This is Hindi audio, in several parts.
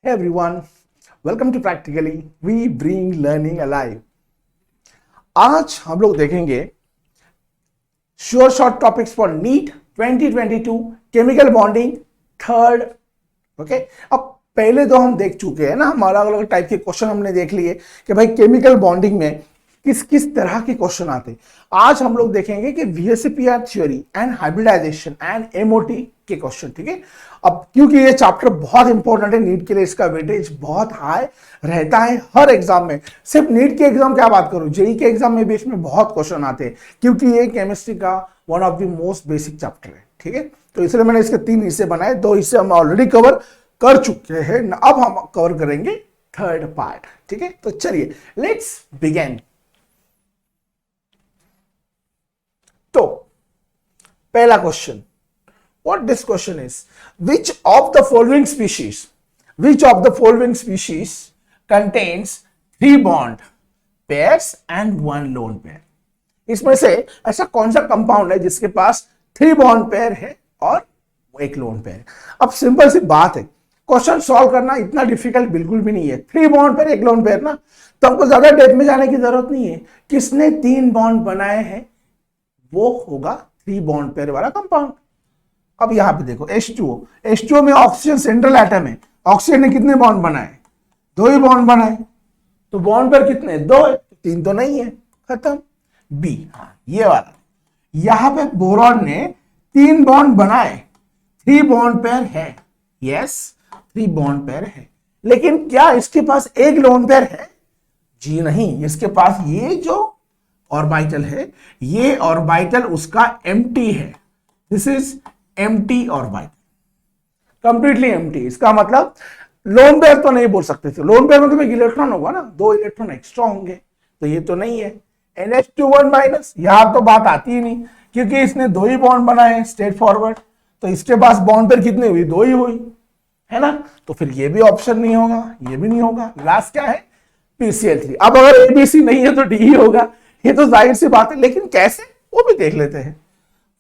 Hey everyone, welcome to Practically. We bring learning alive. आज हम लोग देखेंगे sure short topics for NEET 2022 chemical bonding third. Okay, अब पहले तो हम देख चुके हैं ना, हम अलग अलग टाइप के क्वेश्चन हमने देख लिए कि भाई केमिकल बॉन्डिंग में किस किस तरह के क्वेश्चन आते हैं. आज हम लोग देखेंगे कि VSEPR theory and hybridization and MOT के क्वेश्चन. ठीक है, अब क्योंकि ये चैप्टर बहुत इंपॉर्टेंट है नीट के लिए, इसका वेटेज बहुत हाई रहता है हर एग्जाम में. सिर्फ नीट के एग्जाम क्या बात करूं, जेई के एग्जाम में भी इसमें बहुत क्वेश्चन आते हैं क्योंकि ये केमिस्ट्री का one of the most basic chapter है. ठीक है, तो इसलिए मैंने इसके 3 हिस्से बनाए. 2 हिस्से हम ऑलरेडी कवर कर चुके हैं, अब हम कवर करेंगे थर्ड पार्ट. ठीक है, तो चलिए लेट्स बिगिन. तो पहला question, what this question is, which of the following species contains 3 bond pairs and 1 lone pair. इसमें से ऐसा कौन सा कंपाउंड है जिसके पास 3 बॉन्ड पेयर है और 1 लोन पेयर. अब सिंपल सी बात है, क्वेश्चन सॉल्व करना इतना डिफिकल्ट बिल्कुल भी नहीं है. 3 बॉन्ड पेयर 1 लोन पेयर ना, तो हमको ज्यादा डेप्थ में जाने की जरूरत नहीं है. किसने 3 बॉन्ड बनाए हैं वो होगा 3 बॉन्ड पेयर वाला कंपाउंड. अब यहां पे देखो H2O में ऑक्सीजन सेंट्रल एटम है. ऑक्सीजन ने कितने बॉन्ड बनाए? 2 ही बॉन्ड बनाए. तो बॉन्ड पेयर कितने? 2 है, 3 तो नहीं है. खत्म. बी, ये वाला, यहां पे बोरॉन ने 3 बॉन्ड बनाए, 3 बॉन्ड पेयर है. यस, 3 बॉन्ड पेयर है, लेकिन क्या इसके पास 1 लोन पेयर है? जी नहीं, इसके पास ये जो ऑर्बिटल है, ये ऑर्बिटल उसका एम्प्टी है. This is empty orbital, completely empty. इसका मतलब लोन पेयर तो नहीं बोल सकते थे. लोन पेयर में तो एक इलेक्ट्रॉन होगा ना, 2 इलेक्ट्रॉन एक्स्ट्रा होंगे, तो ये तो नहीं है. NH2 माइनस, यहां तो बात आती ही नहीं क्योंकि इसने 2 ही बॉन्ड बनाए स्ट्रेट फॉरवर्ड, तो इसके पास बॉन्ड पेयर कितनी हुई? 2 ही हुई है ना. तो फिर ये भी ऑप्शन नहीं होगा, ये भी नहीं होगा. लास्ट क्या है? PCl3. अब अगर ABC नहीं है तो D ही होगा, ये तो जाहिर सी बात है. लेकिन कैसे, वो भी देख लेते हैं.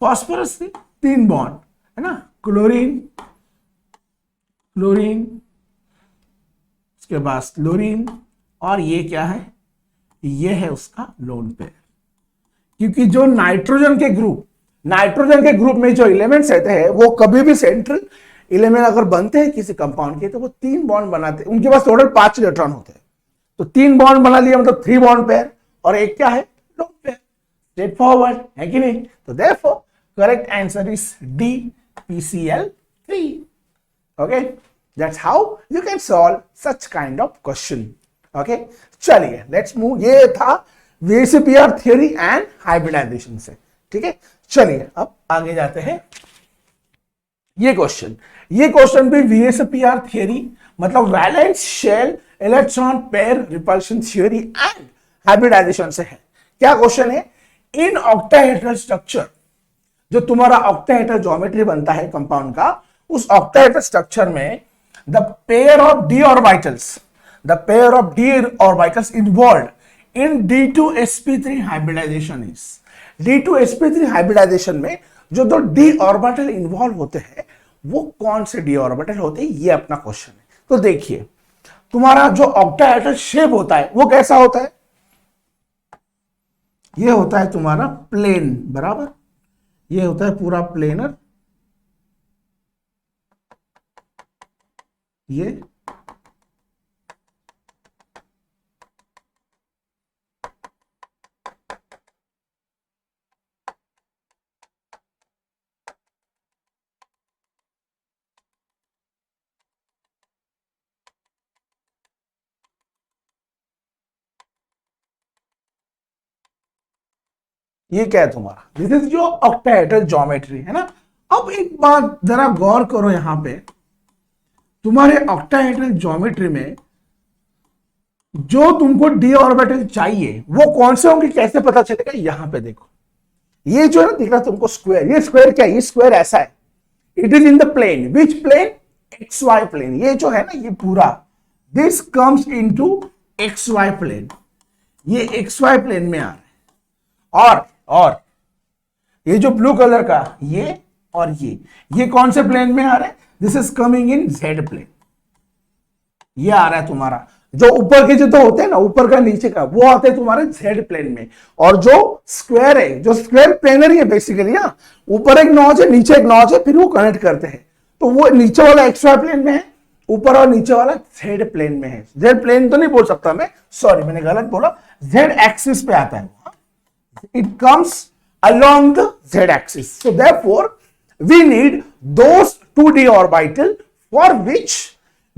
फॉस्फोरस से 3 बॉन्ड है ना, क्लोरीन, उसके बाद क्लोरीन, और ये क्या है? ये है उसका लोन पेयर. क्योंकि जो नाइट्रोजन के ग्रुप में जो एलिमेंट्स रहते हैं वो कभी भी सेंट्रल एलिमेंट अगर बनते हैं किसी कंपाउंड के, तो वो 3 बॉन्ड बनाते हैं. उनके पास टोटल 5 इलेक्ट्रॉन होते हैं, तो 3 बॉन्ड बना लिया, मतलब 3 बॉन्ड पेयर, और एक क्या है? Lone pair. स्ट्रेट फॉरवर्ड है कि नहीं? तो therefore correct answer is D, PCl3. okay, that's how you can solve such kind of question. okay, चलिए लेट्स मूव. ये था VSEPR थ्योरी एंड हाइब्रिडाइजेशन से. ठीक है, चलिए अब आगे जाते हैं. ये क्वेश्चन भी VSEPR थ्योरी मतलब valence shell electron pair repulsion theory and hybridization से है. क्या क्वेश्चन है? इन ऑक्टाहेड्रल स्ट्रक्चर, जो तुम्हारा ऑक्टाहेड्रल ज्योमेट्री बनता है कंपाउंड का, उस ऑक्टाहेड्रल स्ट्रक्चर में the pair of d orbitals involved in D2sp3 hybridization is. D2sp3 hybridization में जो 2 d ऑर्बिटल इन्वॉल्व होते हैं वो कौन से d ऑर्बिटल होते हैं, ये अपना क्वेश्चन है. तो देखिए, तुम्हारा जो ऑक्टाहेड्रल शेप होता है वो कैसा होता है? ये होता है तुम्हारा प्लेन, बराबर. ये होता है पूरा प्लेनर. ये क्या है तुम्हारा? दिस इज जो ऑक्टाहेड्रल ज्योमेट्री है ना. अब एक बात जरा गौर करो, यहां पे तुम्हारे ऑक्टाहेड्रल ज्योमेट्री में जो तुमको d ऑर्बिटल चाहिए वो कौन से होंगे, कैसे पता चलेगा? यहां पे देखो, ये जो है ना, दिख रहा तुमको स्क्वायर. ये स्क्वायर क्या है? ये स्क्वायर ऐसा है. It is in the plane. Which plane? XY plane. ये जो है ना, ये पूरा this comes into XY plane. ये XY प्लेन में आ रहा है. और ये जो ब्लू कलर का, ये और ये कौन से प्लेन में आ रहे हैं? This is coming in Z plane. ये आ रहा है तुम्हारा, जो ऊपर के जो तो होते हैं ना, ऊपर का नीचे का, वो आते हैं तुम्हारे जेड प्लेन में। और जो स्क्वायर है, जो स्क्वायर प्लेनर ही है बेसिकली, हाँ, ऊपर एक नॉच है, नीचे एक नॉच है, फिर वो कनेक्ट करते हैं। तो वो नीचे वाला एक्स वाई प्लेन में है, ऊपर और नीचे वाला जेड प्लेन में है। जेड प्लेन तो नहीं बोल सकता मैं, सॉरी मैंने गलत बोला, जेड एक्सिस पे आता है। It comes along the z-axis. So therefore, we need those 2d orbital for which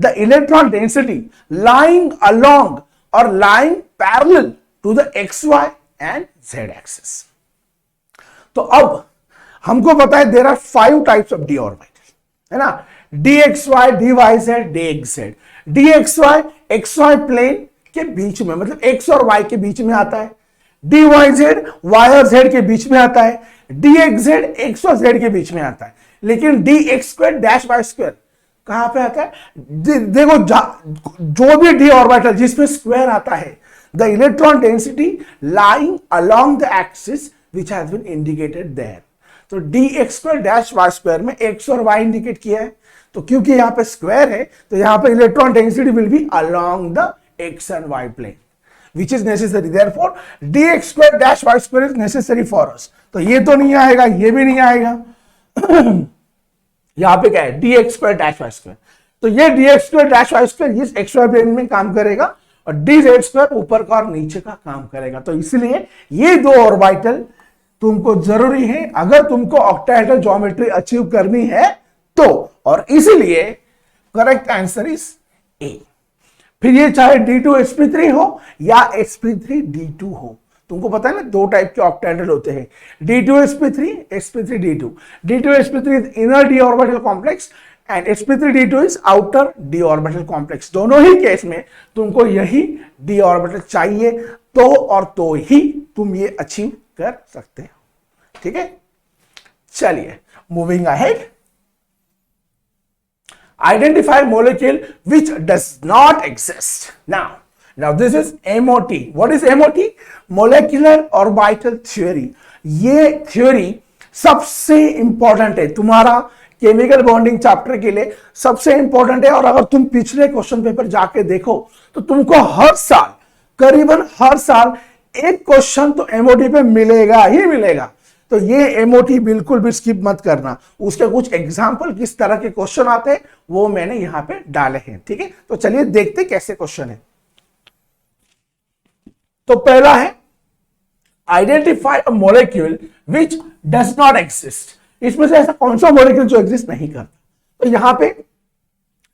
the electron density lying along or lying parallel to the xy and z-axis. तो अब हमको पता है there are 5 types of d orbital, है ना, dxy, dyz, dxz. dxy xy plane के बीच में, मतलब x और y के बीच में आता है। dyz y और z के बीच में आता है। dxz x और z के बीच में आता है। लेकिन dx square dash y square कहां पे आता है? देखो जो भी d ऑर्बिटल जिसमें स्क्वायर आता है, the electron density lying along the axis which has been indicated there. तो dx square dash y square में x और y इंडिकेट किया है। तो क्योंकि यहां पे स्क्वायर है, तो यहां पे electron density will be along the x and y plane, which is necessary. Therefore, dx square dash y square is necessary for us. तो ये तो नहीं आएगा, ये भी नहीं आएगा। यहां पे क्या है? dx square dash y square. तो ये dx square dash y square इस xy प्लेन में काम करेगा और dz square ऊपर का और नीचे का काम करेगा। तो इसलिए ये दो ऑर्बिटल तुमको जरूरी है अगर तुमको ऑक्टाहेड्रल ज्योमेट्री अचीव करनी है तो, और इसीलिए करेक्ट आंसर इज ए। फिर ये चाहे D2 sp3 हो या sp3 D2 हो, तुमको पता है ना दो टाइप के ऑक्टाहेड्रल होते हैं, D2 sp3, sp3 D2। D2 sp3 is inner d orbital complex and sp3 D2 is outer d orbital complex. दोनों ही केस में तुमको यही d ऑर्बिटल चाहिए, तो ही तुम ये अचीव कर सकते हो। ठीक है, चलिए moving ahead. Identify molecule which does not exist. Now this is MOT. What is MOT? Molecular Orbital Theory. ये थ्योरी सबसे इंपॉर्टेंट है तुम्हारा केमिकल बॉन्डिंग चैप्टर के लिए, सबसे इंपॉर्टेंट है। और अगर तुम पिछले क्वेश्चन पेपर जाके देखो तो तुमको हर साल, करीबन हर साल एक क्वेश्चन तो एमओटी पे मिलेगा ही मिलेगा। तो ये एमओटी बिल्कुल भी स्किप मत करना। उसके कुछ एग्जाम्पल किस तरह के क्वेश्चन आते हैं वो मैंने यहां पे डाले हैं। ठीक है, तो चलिए देखते कैसे क्वेश्चन है। तो पहला है identify a molecule which does not exist. इसमें से ऐसा कौन सा मॉलिक्यूल जो एग्जिस्ट नहीं करता? तो यहां पे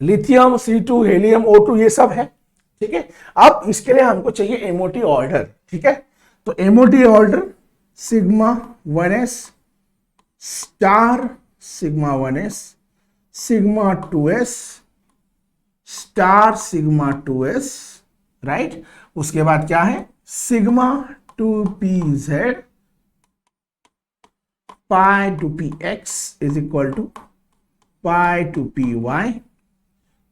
लिथियम, C2, हेलियम, O2 ये सब है। ठीक है, अब इसके लिए हमको चाहिए एमओटी ऑर्डर। ठीक है, तो MOT order sigma 1s star sigma 1s sigma 2s star sigma 2s, right. उसके बाद क्या है? Sigma 2pz pi 2px is equal to pi 2py।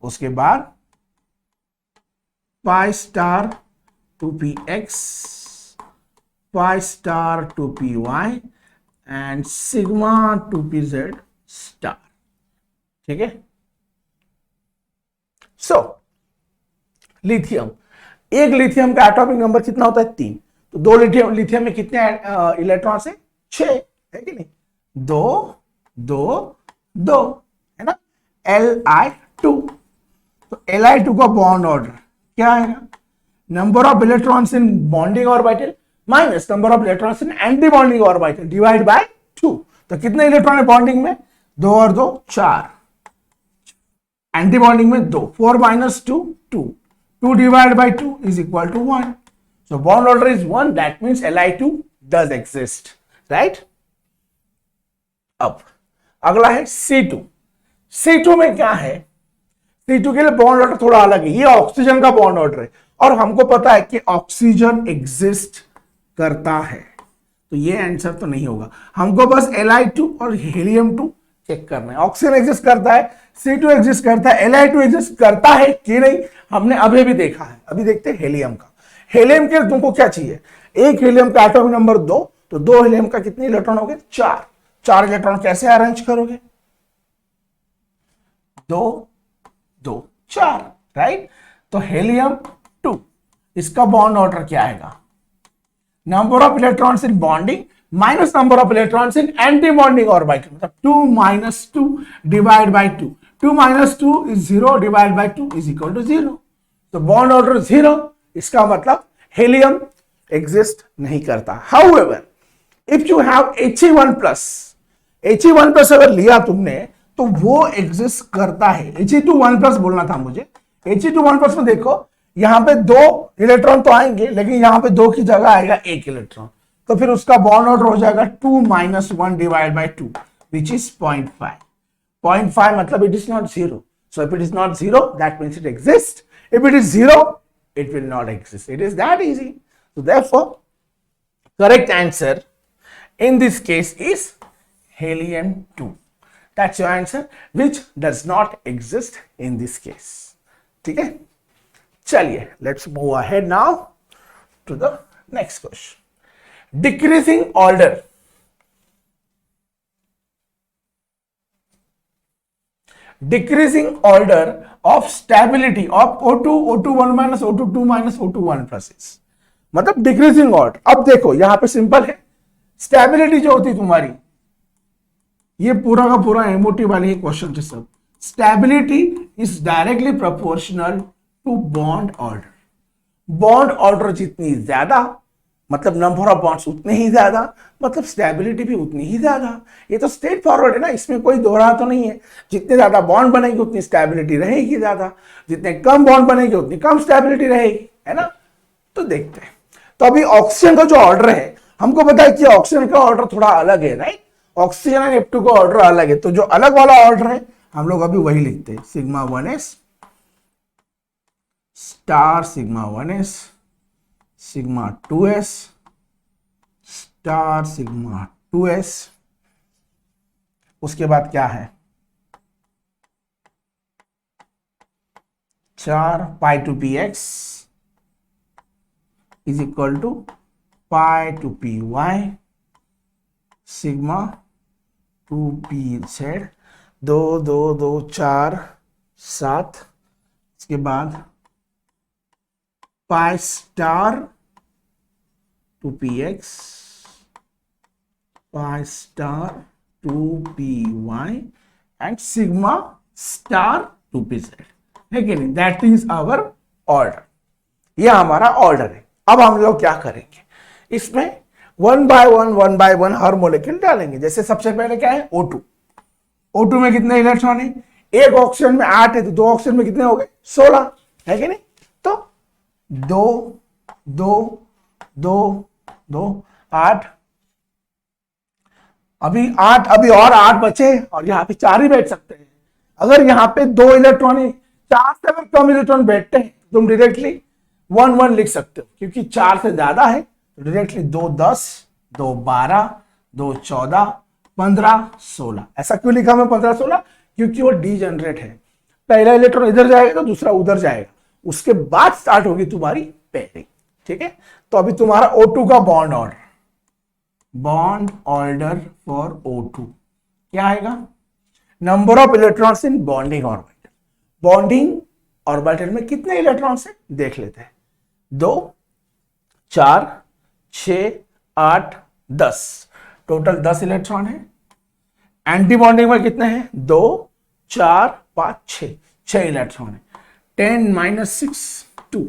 उसके बाद pi star 2px pi star 2py and sigma 2pz star. ठीक है, सो लिथियम, एक लिथियम का एटॉमिक नंबर कितना होता है? 3। तो दो लिथियम में कितने इलेक्ट्रॉन्स है? 6 है कि नहीं? 2 2 2 है ना, Li2। तो Li2 का बॉन्ड ऑर्डर क्या आएगा? Number of electrons in bonding orbital minus number of electrons in anti bonding orbital divide by 2। तो कितने इलेक्ट्रॉन है बॉन्डिंग में? 2 और 2 4, एंटी बॉन्डिंग में 2, 4 minus 2 2, 2 divided by 2 is equal to 1. So bond order is 1, that means Li2 does exist, right? अब अगला है C2। C2 में क्या है? C2 के लिए बॉन्ड ऑर्डर थोड़ा अलग है। ये ऑक्सीजन का बॉन्ड ऑर्डर है और हमको पता है कि ऑक्सीजन एग्जिस्ट करता है, तो ये आंसर तो नहीं होगा। हमको बस Li2 और हीलियम 2 चेक करना है। ऑक्सीजन एग्जिस्ट करता है, C2 एग्जिस्ट करता है, Li2 एग्जिस्ट करता है कि नहीं हमने अभी भी देखा है। अभी देखते हैं हेलियम का। हेलियम के तुमको क्या चाहिए? एक हेलियम का एटॉमिक नंबर 2, तो 2 हेलियम का कितने इलेक्ट्रॉन हो गए? 4। 4 इलेक्ट्रॉन कैसे अरेंज करोगे? 2 2 4। राइट। तो हेलियम 2, इसका बॉन्ड ऑर्डर क्या आएगा? Number of electrons in bonding minus number of electrons in anti bonding orbital, मतलब 2 minus 2 divide by 2, 2 minus 2 is 0 divide by 2 is equal to 0। तो बॉन्ड ऑर्डर 0, इसका मतलब हेलियम एग्जिस्ट नहीं करता। However if you have He1 plus, He1 plus अगर लिया तुमने तो वो एग्जिस्ट करता है। He2 1 प्लस बोलना था मुझे। He2 1 प्लस में देखो यहां पे 2 इलेक्ट्रॉन तो आएंगे, लेकिन यहां पे 2 की जगह आएगा 1 इलेक्ट्रॉन, तो फिर उसका बॉन्ड ऑर्डर हो जाएगा 2 minus 1 divide by 2 which is 0.5। 0.5 मतलब it is not 0। So if it is not 0 that means it exist, if it is 0 it will not exist. It is that easy. So therefore correct answer in this case is helium 2. That's your answer, which does not exist in this case. ठीक है, चलिए let's move ahead now to the next question. Decreasing order. Decreasing order of stability of O2, O2 1 minus O2 2 minus O2 1 plus is, मतलब डिक्रीजिंग ऑर्डर। अब देखो यहां पे सिंपल है, स्टेबिलिटी जो होती तुम्हारी, ये पूरा का पूरा एमओटी वाले ही क्वेश्चन थे सब। Stability is directly proportional to bond order. Bond order जितनी ज्यादा मतलब नंबर ऑफ बॉन्ड्स उतने ही ज्यादा, मतलब स्टेबिलिटी भी उतनी ही ज्यादा। ये तो स्ट्रेट फॉरवर्ड है ना, इसमें कोई दोहरा तो नहीं है। जितने ज्यादा बॉन्ड बनेंगे उतनी स्टेबिलिटी रहेगी ज्यादा, जितने कम बॉन्ड बनेंगे उतनी कम स्टेबिलिटी रहेगी, है ना। तो देखते हैं। तो अभी ऑक्सीजन का जो ऑर्डर है, हमको पता है कि ऑक्सीजन का ऑर्डर थोड़ा अलग है, राइट। ऑक्सीजन एंड F2 का ऑर्डर अलग है, तो जो अलग वाला ऑर्डर है हम लोग अभी वही लिखते हैं, sigma 1s star sigma 1s sigma 2s star sigma 2s। उसके बाद क्या है, 4 pi two p x is equal to pi two p y sigma 2pz, 2 2 2 4 7। इसके बाद pi star 2px pi star 2py and sigma star 2pz, है कि नहीं। दैट इज आवर ऑर्डर, यह हमारा ऑर्डर है। अब हम लोग क्या करेंगे, इसमें 1 बाय 1 हर मोलेक्यूल डालेंगे। जैसे सबसे पहले क्या है, O2। O2 में कितने इलेक्ट्रॉन है, एक ऑक्सीजन में 8 है, तो 2 ऑक्सीजन में कितने हो गए, 16, है कि नहीं। तो 2 2 2 2 8, अभी 8, अभी और 8 बचे, और यहाँ पे 4 ही बैठ सकते हैं। अगर यहाँ पे 2 इलेक्ट्रॉन है, 4 से अगर कम इलेक्ट्रॉन बैठते हैं तुम डायरेक्टली 1 1 लिख सकते हो, क्योंकि 4 से ज्यादा है तो डायरेक्टली 2 10 2 12 2 14 15 16। ऐसा क्यों लिखा मैं 15 16, क्योंकि वो डीजेनरेट है। पहला इलेक्ट्रॉन इधर जाएगा तो दूसरा उधर जाएगा, उसके बाद स्टार्ट होगी तुम्हारी पेयरिंग, ठीक है। तो अभी तुम्हारा O2 का बॉन्ड ऑर्डर फॉर O2 क्या आएगा, number of electrons in bonding orbital. Bonding orbital में कितने इलेक्ट्रॉन्स हैं देख लेते हैं, 2 4 6 8 10, टोटल 10 इलेक्ट्रॉन है। एंटी बॉन्डिंग में कितने हैं, 2 4 5 6 इलेक्ट्रॉन है। 10 minus 6 2,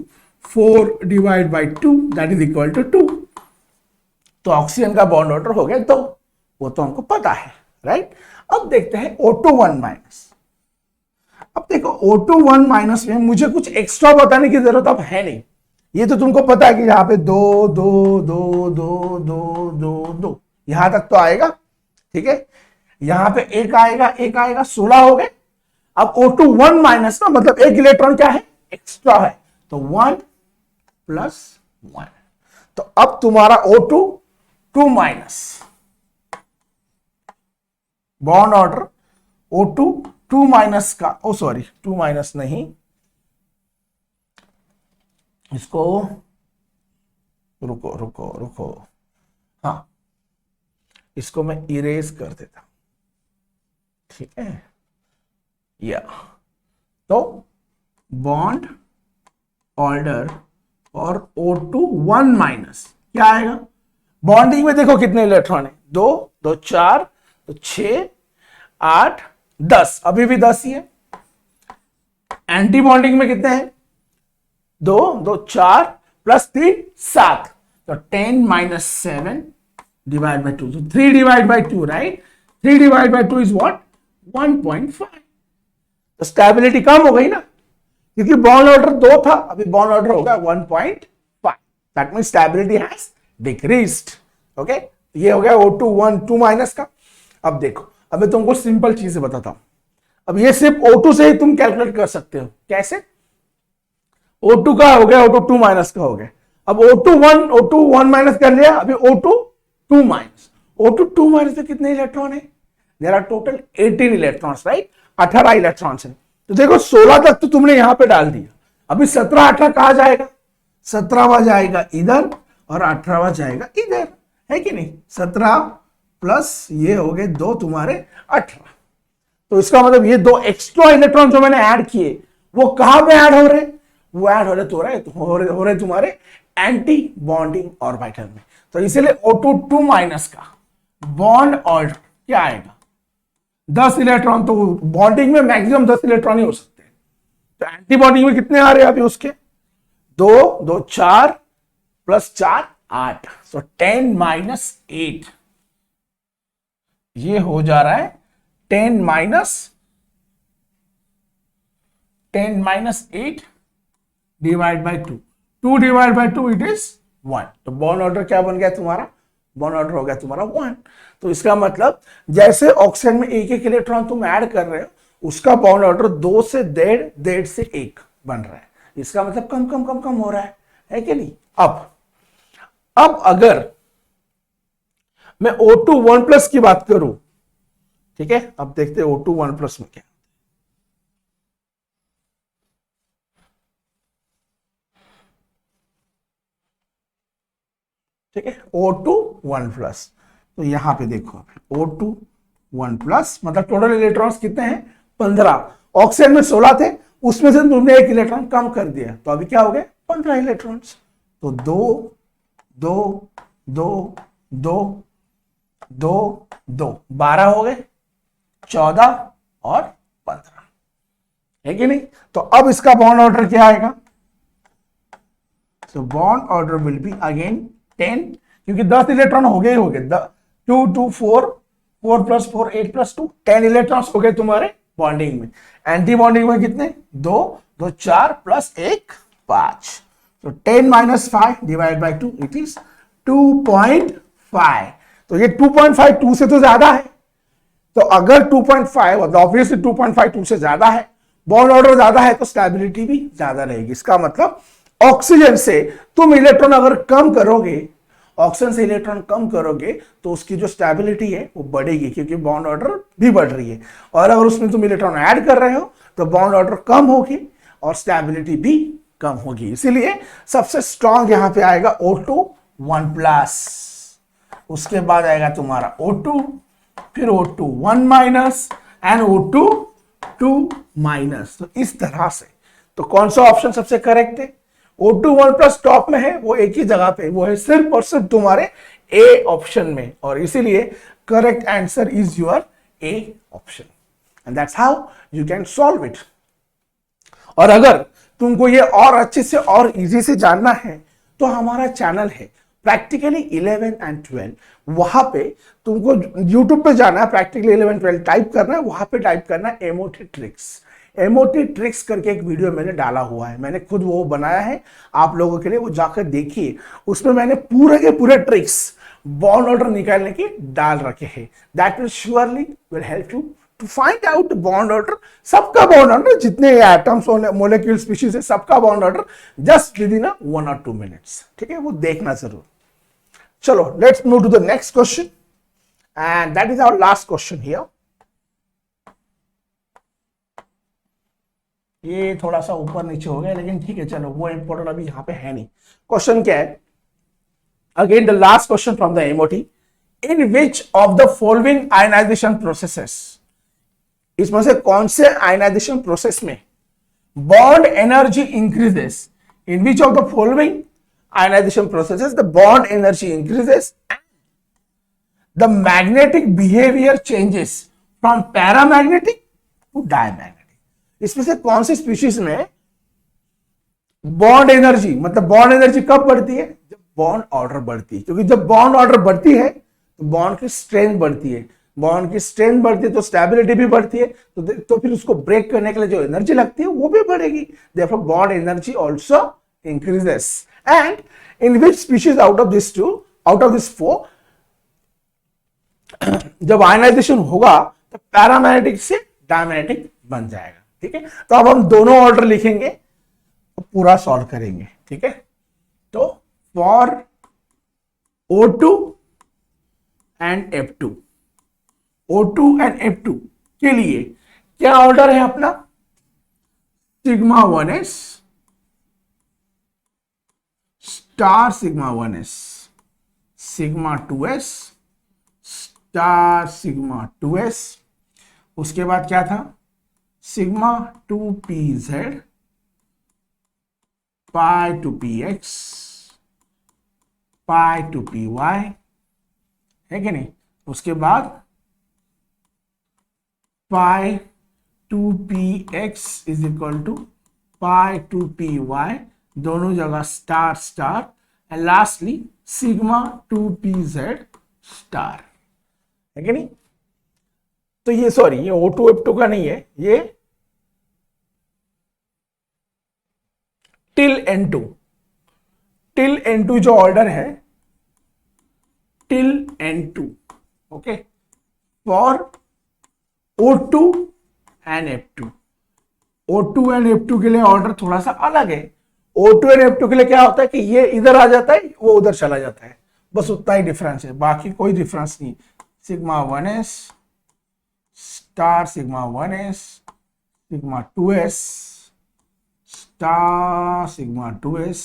4 divide by 2 that is equal to 2। तो ऑक्सीजन का बॉन्ड ऑर्डर हो गया 2, वो तो हमको पता है, राइट। अब देखते हैं O2 1 माइनस। अब देखो O2 1 माइनस में मुझे कुछ एक्स्ट्रा बताने की जरूरत अब है नहीं, ये तो तुमको पता है कि यहाँ पे 2 2 2 2 2 2 2 यहां तक तो आएगा, ठीक है। यहां पे एक आएगा 16 हो गए। अब O2 1 माइनस का मतलब एक इलेक्ट्रॉन क्या है, एक्स्ट्रा है, तो 1 प्लस 1। तो अब तुम्हारा O2 2 minus bond order O2 2 minus का, ओ सॉरी 2 माइनस नहीं, इसको रुको रुको रुको, हाँ इसको मैं इरेज कर देता, ठीक है। या तो बॉन्ड ऑर्डर और O2 1 माइनस क्या आएगा? बॉन्डिंग में देखो कितने इलेक्ट्रॉन है, 2 2 4 तो 6 8 10, अभी भी 10 ही है। एंटी बॉन्डिंग में कितने हैं? 2 2 4 प्लस 3 7, तो 10 माइनस 7 डिवाइड बाई 2, तो 3 divide by 2, right? 3 divide by 2 is what? 1.5। तो स्टेबिलिटी कम हो गई ना, क्योंकि बॉन्ड ऑर्डर 2 था, अभी बॉन्ड ऑर्डर होगा 1.5। That means stability has decreased. Okay, ये हो गया O2 1 2 माइनस का। अब देखो, अब मैं तुमको सिंपल चीजें बताता हूं। अब ये सिर्फ O2 से ही तुम कैलकुलेट कर सकते हो। कैसे? O2 का हो गया, O2 2 माइनस का हो गया। अब O2 1 माइनस कर लिया, अभी O2 2 माइनस। O2 2 माइनस में कितने इलेक्ट्रॉन है? There are total 18 electrons, right? 18 electrons है। तो देखो 16 तक तो तुमने यहां पे डाल दिया, अभी 17 18 कहां जाएगा? 17वां जाएगा इधर और 18वां जाएगा इधर, है कि नहीं? 17 प्लस ये हो गए 2 तुम्हारे 18। तो इसका मतलब ये 2 एक्स्ट्रा इलेक्ट्रॉन जो मैंने ऐड किए वो कहां पे ऐड हो रहे? वो ऐड हो रहे तुम्हारे एंटी बॉन्डिंग ऑर्बिटल में। तो इसीलिए O2 2 माइनस का बॉन्ड ऑर्डर क्या आएगा? 10 इलेक्ट्रॉन। तो बॉन्डिंग में मैक्सिमम 10 इलेक्ट्रॉन ही हो सकते हैं। तो एंटी बॉन्डिंग में कितने आ रहे हैं अभी उसके? 2 2 4 प्लस 4 8, तो 10 माइनस 8, ये हो जा रहा है 10 minus 8 divide by 2, 2 divide by 2 it is 1। तो बॉन्ड ऑर्डर क्या बन गया तुम्हारा? बॉन्ड ऑर्डर हो गया तुम्हारा 1। तो इसका मतलब जैसे ऑक्सीजन में एक एक इलेक्ट्रॉन तुम ऐड कर रहे हो, उसका बॉन्ड ऑर्डर 2 से 1.5 से 1 बन रहा है। इसका मतलब कम कम कम कम हो रहा है कि नहीं? अब अगर मैं O2 1 प्लस की बात करूं, ठीक है, अब देखते हैं O2 1 प्लस में क्या। ठीक है, O2 1 प्लस, तो यहां पे देखो O2 1 प्लस मतलब टोटल इलेक्ट्रॉन्स कितने हैं? 15। ऑक्सीजन में 16 थे, उसमें से तुमने एक इलेक्ट्रॉन कम कर दिया, तो अभी क्या हो गए? 15 इलेक्ट्रॉन्स। तो 2 2 2 2 2 2 12 हो गए, 14 और 15, है कि नहीं? तो अब इसका बॉन्ड ऑर्डर क्या आएगा? तो bond order will be again 10, क्योंकि 10 इलेक्ट्रॉन हो गए 2 2 4 4 प्लस 4 8 प्लस 2 10 इलेक्ट्रॉन्स हो गए तुम्हारे बॉन्डिंग में। एंटी बॉन्डिंग में कितने? 2 2 4 प्लस 1 5, तो 10 minus 5 divide by 2 it is 2.5। तो ये 2.5 2 से तो ज्यादा है, तो अगर 2.5 मतलब ऑब्वियसली 2.5 2 से ज्यादा है, बॉन्ड ऑर्डर ज्यादा है, तो स्टेबिलिटी भी ज्यादा रहेगी। इसका मतलब ऑक्सीजन से तुम इलेक्ट्रॉन अगर कम करोगे, ऑक्सीजन से इलेक्ट्रॉन कम करोगे तो उसकी जो स्टेबिलिटी है वो बढ़ेगी, क्योंकि बॉन्ड ऑर्डर भी बढ़ रही है। और अगर उसमें तुम इलेक्ट्रॉन ऐड कर रहे हो तो बॉन्ड ऑर्डर कम होगी और स्टेबिलिटी भी कम होगी। इसीलिए सबसे स्ट्रॉन्ग यहां पे आएगा O2 1 प्लस, उसके बाद आएगा तुम्हारा O2, फिर O2 1 minus and O2 2 minus. तो इस तरह से, तो कौन सा ऑप्शन सबसे करेक्ट है? O2 1 प्लस टॉप में है, वो एक ही जगह पे, वो है सिर्फ और सिर्फ तुम्हारे ए ऑप्शन में, और इसीलिए correct answer is your A option, and that's how you can solve it. और अगर तुमको ये और अच्छे से और इजी से जानना है तो हमारा चैनल है प्रैक्टिकली 11 एंड 12, वहां पे तुमको यूट्यूब पे जाना है, प्रैक्टिकली 11 12 टाइप करना है, वहां पे टाइप करना है एमओटी ट्रिक्स करके एक वीडियो मैंने डाला हुआ है, मैंने खुद वो बनाया है आप लोगों के लिए, वो जाकर देखिए। उसमें मैंने पूरे के पूरे ट्रिक्स बॉन्ड ऑर्डर निकालने की डाल रखे हैं। That will surely will help you to find out bond order, सबका बॉन्ड ऑर्डर, जितने एटम्स मोलेक्यूल स्पीशीज है सबका bond order, just within 1 और 2 मिनट्स। ठीक है, वो देखना जरूर। चलो, let's move to the next question, and that is our last question here. ये थोड़ा सा ऊपर नीचे हो गया, लेकिन ठीक है, चलो, वो इंपॉर्टेंट अभी यहां पे है नहीं। क्वेश्चन क्या है? Again the last question from the MOT, in which of the following ionization processes, इसमें से कौन से आयनाइजेशन प्रोसेस में bond energy increases. In which of the following ionization processes the bond energy increases and the magnetic behavior changes from paramagnetic to diamagnetic? इसमें से कौन सी स्पीशीज में बॉन्ड एनर्जी, मतलब बॉन्ड एनर्जी कब बढ़ती है? जब बॉन्ड ऑर्डर बढ़ती है, क्योंकि जब बॉन्ड ऑर्डर बढ़ती है तो बॉन्ड की स्ट्रेंथ बढ़ती है, बॉन्ड की स्ट्रेंथ बढ़ती है तो स्टेबिलिटी भी बढ़ती है, तो फिर उसको ब्रेक करने के लिए जो एनर्जी लगती है वो भी बढ़ेगी. Therefore bond energy also increases. And in which species out of this four जब आयनाइजेशन होगा तो पैरामैग्नेटिक से डायमैग्नेटिक बन जाएगा. ठीक है, तो अब हम दोनों ऑर्डर लिखेंगे तो पूरा सॉल्व करेंगे. ठीक है, तो for O2 and F2, O2 and F2 के लिए क्या ऑर्डर है अपना? Sigma 1s star sigma 1s, sigma 2s star sigma 2s. उसके बाद क्या था? Sigma 2pz pi two px pi two py, है कि नहीं? उसके बाद pi two px is equal to pi two py, दोनों जगह star star, and lastly sigma 2pz star, है कि नहीं? तो ये सॉरी, ये O2 F2 का नहीं है, ये टिल N2 जो ऑर्डर है, till N2, okay, for O2 and F2. O2 and F2 के लिए ऑर्डर थोड़ा सा अलग है. O2 एंड F2 के लिए क्या होता है कि ये इधर आ जाता है, वो उधर चला जाता है, बस उतना ही डिफरेंस है, बाकी कोई डिफरेंस नहीं. Sigma 1s star sigma 1s, sigma 2s star sigma 2s,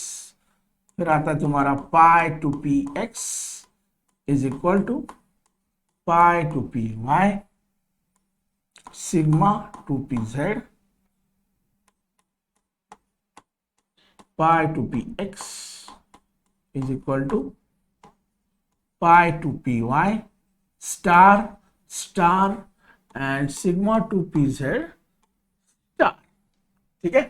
फिर आता है तुम्हारा pi two px is equal to pi two py, sigma 2pz pi two px is equal to pi two py star star and sigma 2pz star. ठीक है,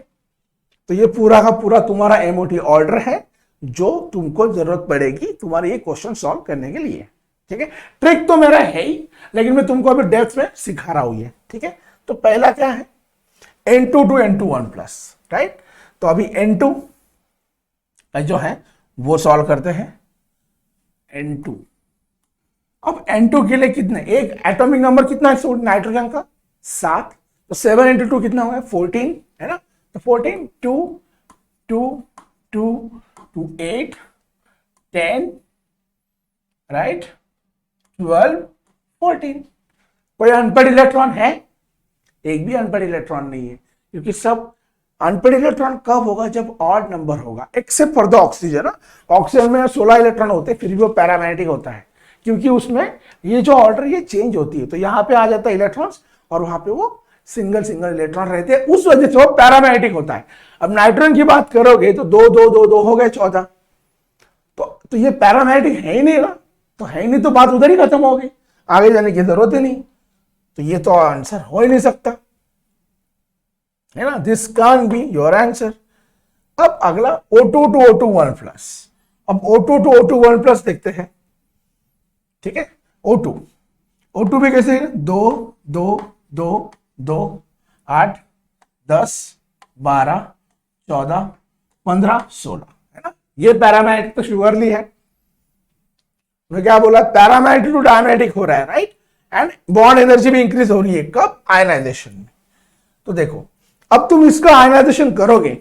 तो ये पूरा का पूरा तुम्हारा एमओटी ऑर्डर है जो तुमको जरूरत पड़ेगी तुम्हारे ये क्वेश्चन सॉल्व करने के लिए. ठीक है, ट्रिक तो मेरा है ही, लेकिन मैं तुमको अभी डेप्थ में सिखा रहा हूं ये. ठीक है, तो पहला क्या है? N2 to N2 1 plus, right? तो अभी N2 जो है वो सॉल्व करते हैं. N2, अब N2 के लिए कितने, एक एटॉमिक नंबर कितना है नाइट्रोजन का? 7, तो 7 into 2 कितना होगा? 14, है ना? तो 14 2 2 2 2 8 10, राइट, 12 14. कोई अनपढ़ इलेक्ट्रॉन है? एक भी अनपढ़ इलेक्ट्रॉन नहीं है, क्योंकि सब अनपढ़ इलेक्ट्रॉन कब होगा? जब ऑड नंबर होगा, except for the oxygen. Oxygen में 16 इलेक्ट्रॉन होते हैं, फिर भी वो पैरामैग्नेटिक होता है, क्योंकि उसमें ये जो ऑर्डर ये चेंज होती है. तो यहाँ पे आ जाता है इलेक्ट्रॉन्स और वहां पे वो सिंगल सिंगल इलेक्ट्रॉन रहते हैं, उस वजह से वो पैरामैग्नेटिक होता है. अब नाइट्रोजन की बात करोगे तो 2 2 2 2 हो गए 14, तो ये पैरामैग्नेटिक है ही नहीं ना, तो है ही नहीं, तो बात उधर ही खत्म हो गई, आगे जाने की जरूरत ही नहीं. तो ये तो आंसर हो ही नहीं सकता, है ना? This can be your answer. अब अगला O2 to O2 1 प्लस. अब O2 to O2 1 प्लस देखते हैं. ठीक है, O2 भी कैसे है? 2 2 2 2 8 10 12 14 15 16, है ना? ये पैरामैग्नेटिक तो श्योरली है. मैं क्या बोला? पैरामैग्नेटिक टू डायमैग्नेटिक हो रहा है, राइट? एंड बॉन्ड एनर्जी भी इंक्रीज हो रही है. कब? आयनाइजेशन में. तो देखो, अब तुम इसका आयनाइजेशन करोगे.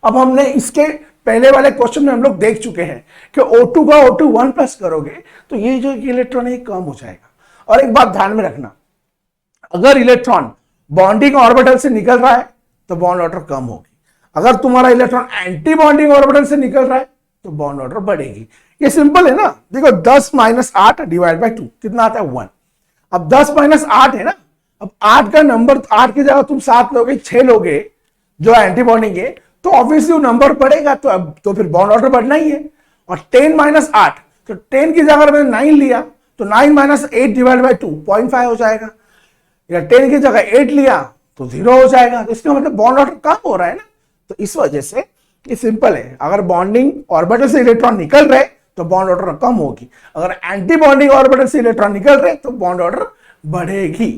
अब हमने इसके पहले वाले क्वेश्चन में हम लोग देख चुके हैं कि O2 का O2 1 प्लस करोगे तो ये जो इलेक्ट्रॉन है कम हो जाएगा. और एक बात ध्यान में रखना, अगर इलेक्ट्रॉन बॉन्डिंग ऑर्बिटल से निकल रहा है तो बॉन्ड ऑर्डर कम होगी. अगर तुम्हारा इलेक्ट्रॉन एंटी बॉन्डिंग ऑर्बिटल से निकल रहा है तो बॉन्ड ऑर्डर बढ़ेगी. ये सिंपल है ना. देखो 10 - 8 डिवाइड बाय 2 कितना आता है? 1. अब 10 - 8 है ना. अब 8 का नंबर, 8 की जगह तुम 7 लोगे, 6 लोगे, जो एंटी बॉन्डिंग है, तो ऑब्वियसली नंबर बढ़ेगा, तो अब तो फिर बॉन्ड ऑर्डर बढ़ना ही है। और 10 माइनस 8, तो 10 की जगह मैंने 9 लिया तो 9 माइनस 8 डिवाइड बाई 2 0.5 हो जाएगा, या 10 की जगह 8 लिया तो 0 हो जाएगा। तो इसका मतलब बॉन्ड ऑर्डर कम हो रहा है ना। तो इस वजह से ये सिंपल है, अगर बॉन्डिंग ऑर्बिटल से इलेक्ट्रॉन निकल रहे तो बॉन्ड ऑर्डर कम होगी, अगर एंटी बॉन्डिंग ऑर्बिटल से इलेक्ट्रॉन निकल रहे तो बॉन्ड ऑर्डर बढ़ेगी।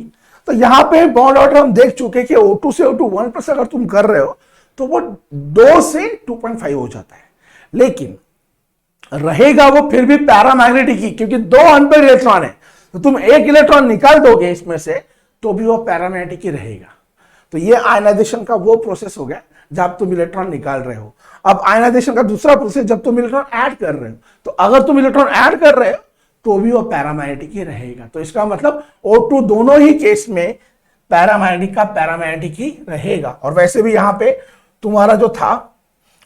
तो यहां पे बॉन्ड ऑर्डर हम देख चुके कि O2 से O2 1+ अगर तुम कर रहे हो तो वो 2 से 2.5 हो जाता है, लेकिन रहेगा वो फिर भी पैरामैग्नेटिक ही, क्योंकि 2 अनपेड इलेक्ट्रॉन है, तो तुम एक इलेक्ट्रॉन निकाल दोगे इसमें से तो भी वो पैरामैग्नेटिक ही रहेगा। तो ये आयनाइजेशन का वो प्रोसेस हो गया जब तुम इलेक्ट्रॉन निकाल रहे हो। अब आयनाइजेशन का दूसरा प्रोसेस जब तुम इलेक्ट्रॉन ऐड कर रहे हो, तो अगर तुम इलेक्ट्रॉन ऐड कर रहे हो तो भी वो पैरामैग्नेटिक ही रहेगा। तो इसका मतलब O2 दोनों ही केस में पैरामैग्नेटिक का पैरामैग्नेटिक ही रहेगा। और वैसे भी यहां पे तुम्हारा जो था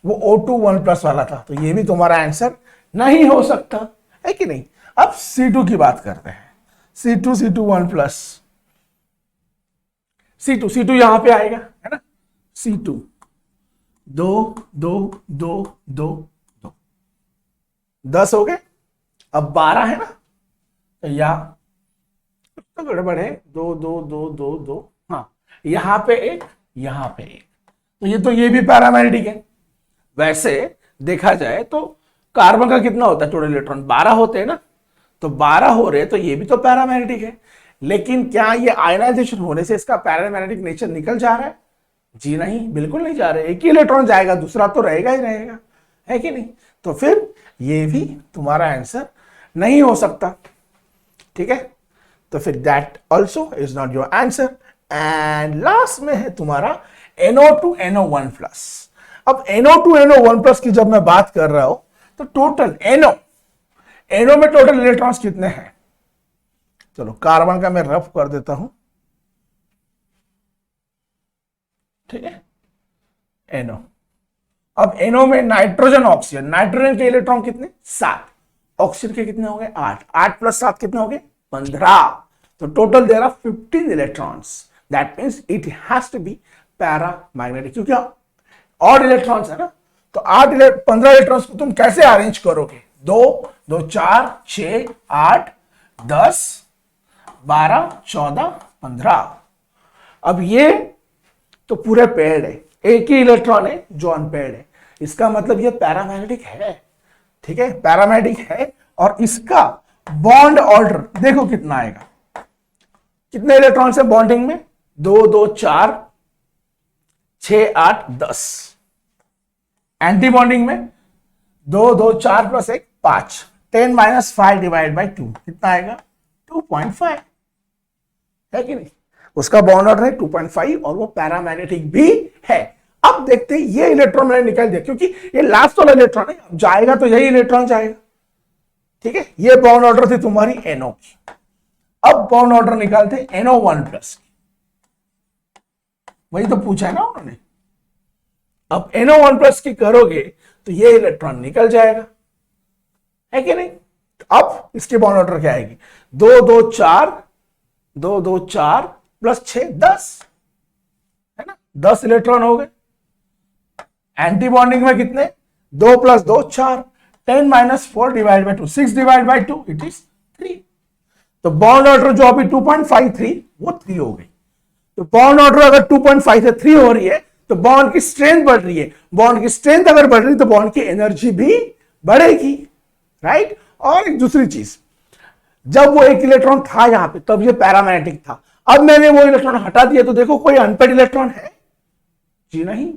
वो O2 1+ वाला था, तो ये भी तुम्हारा आंसर नहीं हो सकता है कि नहीं। अब C2 की बात करते हैं, C2 1+, C2 यहां पे आएगा है ना, C2 2 2 2 2 2 10 हो गए। अब 12 है ना, तो यहाँ तो गड़बड़ है, 2 2 2 2 2, हाँ यहां पे एक, यहां पे एक, तो ये भी पैरामैग्नेटिक है। वैसे देखा जाए तो कार्बन का कितना होता है टोटल इलेक्ट्रॉन, 12 होते हैं ना, तो 12 हो रहे, तो ये भी तो पैरामैग्नेटिक है। लेकिन क्या ये आयनाइजेशन होने से इसका पैरामैग्नेटिक नेचर निकल जा रहा है? जी नहीं, बिल्कुल नहीं जा रहा है। एक ही इलेक्ट्रॉन जाएगा, दूसरा तो रहेगा ही रहेगा, है कि नहीं। तो फिर ये भी तुम्हारा आंसर नहीं हो सकता, ठीक है। तो फिर that also is not your answer. And last में है तुम्हारा NO2 NO1+। अब NO2 NO1+ की जब मैं बात कर रहा हूं तो टोटल NO में टोटल इलेक्ट्रॉन्स कितने हैं? चलो कार्बन का मैं रफ कर देता हूं, ठीक है, NO। अब NO में नाइट्रोजन ऑक्सीजन, नाइट्रोजन के इलेक्ट्रॉन कितने? 7, ऑक्सीजन के कितने हो गए? 8, 8 + 7 कितने हो गए? 15। तो total there are 15 electrons, that means it has to be paramagnetic, क्योंकि ऑड इलेक्ट्रॉन्स है ना। तो 15 इलेक्ट्रॉन्स को तुम कैसे अरेंज करोगे? 2 2 4 6 8 10 12 14 15। अब ये तो पूरे पेड है, एक ही इलेक्ट्रॉन है जो अनपेड है, इसका मतलब ये पैरामैग्नेटिक है, ठीक है, पैरामैग्नेटिक है। और इसका बॉन्ड ऑर्डर देखो कितना आएगा, कितने इलेक्ट्रॉन है बॉन्डिंग में? 2 2 4 6 8 10। एंटी बॉन्डिंग में 2 2 4 + 1 5, 10 - 5 डिवाइड बाई 2 कितना आएगा? 2.5, है कि नहीं। उसका बॉन्ड ऑर्डर है 2.5 और वो पैरामैग्नेटिक भी है। अब देखते हैं ये इलेक्ट्रॉन मैंने निकाल दिया, क्योंकि ये लास्ट वाला इलेक्ट्रॉन है, जाएगा तो यही इलेक्ट्रॉन जाएगा, ठीक है। ये बॉन्ड ऑर्डर थी तुम्हारी NO की। अब बॉन्ड ऑर्डर निकालते NO1+, वही तो पूछा है ना उन्होंने। अब NO1+ की करोगे तो ये इलेक्ट्रॉन निकल जाएगा, है कि नहीं। अब इसके बॉन्ड ऑर्डर क्या आएगी? 2 2 4 2 2 4 + 6 10, है ना, 10 इलेक्ट्रॉन हो गए। एंटी बॉन्डिंग में कितने? 2 + 2 4, 10 - 4 divide by 2 6 divide by 2 it is 3। तो बॉन्ड ऑर्डर जो अभी 2.53 वो 3 हो गई। तो बॉन्ड ऑर्डर अगर 2.5 से 3 हो रही है तो बॉन्ड की स्ट्रेंथ बढ़ रही है, बॉन्ड की स्ट्रेंथ अगर बढ़ रही है तो बॉन्ड की एनर्जी भी बढ़ेगी, राइट। और एक दूसरी चीज, जब वो एक इलेक्ट्रॉन था यहां पे तब ये पैरामैग्नेटिक था, अब मैंने वो इलेक्ट्रॉन हटा दिया तो देखो कोई अनपेड इलेक्ट्रॉन है? जी नहीं,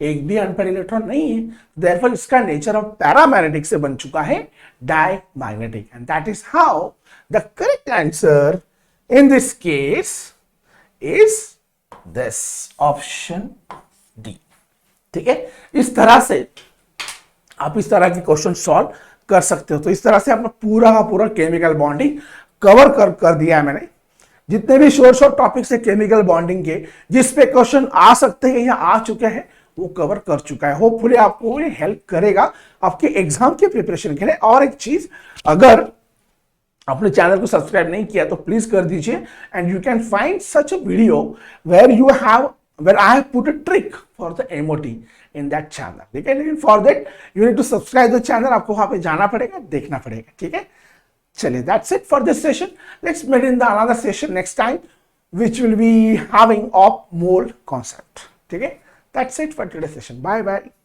एक भी अनपेड इलेक्ट्रॉन नहीं है। देयरफॉर इसका नेचर ऑफ पैरामैग्नेटिक से बन चुका है diamagnetic, and that is how the correct answer in this case is this option D, ठीक है। इस तरह से आप इस तरह के क्वेश्चन सॉल्व कर सकते हो। तो इस तरह से आपने पूरा का पूरा केमिकल बॉन्डिंग कवर कर दिया है मैंने। जितने भी शॉर्ट टॉपिक्स है केमिकल बॉन्डिंग के जिस पे क्वेश्चन आ सकते हैं या आ चुके हैं वो कवर कर चुका है। होपफुली आपको ये हेल्प करेगा आपके एग्जाम के प्रिपरेशन के लिए। और एक चीज, अगर आपने चैनल को सब्सक्राइब नहीं किया तो प्लीज कर दीजिए, and you can find such a video where you have where I have put a trick for the MOT in that channel. ठीक है, लेकिन for that you need to subscribe the channel. आपको वहां पे जाना पड़ेगा, देखना पड़ेगा. ठीक है, चलिए, that's it for this session. Let's meet in the another session next time, which will be having of mold concept. ठीक है, that's it for today's session. Bye bye.